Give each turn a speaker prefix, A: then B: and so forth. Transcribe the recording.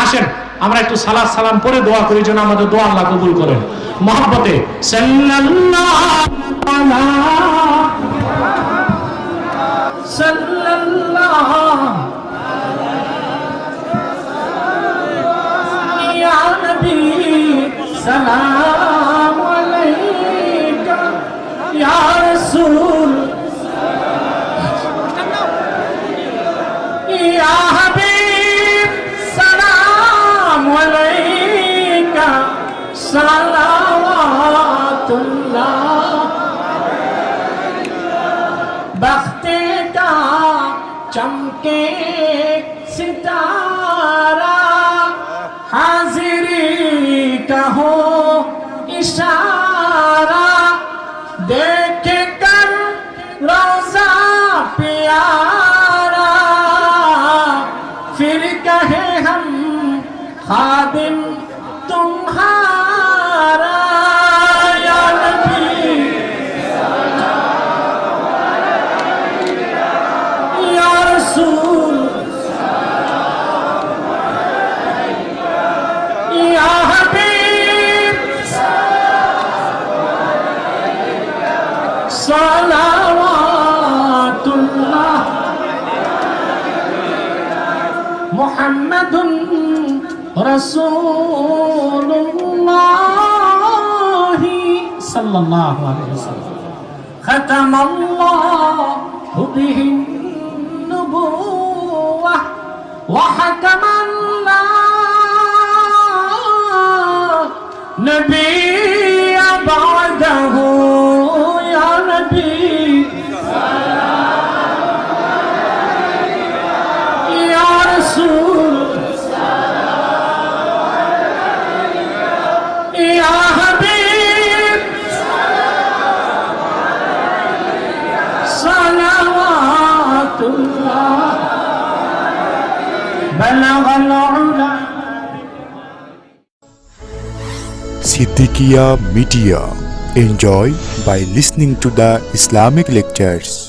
A: আসেন আমরা একটু সালাত সালাম পড়ে দোয়া করি, যেন আমাদের দোয়া আল্লাহ কবুল করেন। মহব্বতে
B: সালাম আলাইকা ইয়া রাসূল ইয়া হাবিব সালাম আলাইকা সালাওয়াতুল্লাহ बख्ते का चमके सितारा हाजिरी का हो इशारा देख कर रोजा प्यारा फिर कहे हम खादिम तुम्हारा या नबी या रसूल या हबीब सलावातुल्लाह मुहम्मदुन रसूलुल्लाह सल्लल्लाहु अलैहि वसल्लम खतमल्लाहु बिहि النبوة وحكم الله نبي بعده يا نبي يا رسول يا حبيب صلوات الله بلغ العلا
C: Siddiqia Media. Enjoy by listening to the Islamic lectures.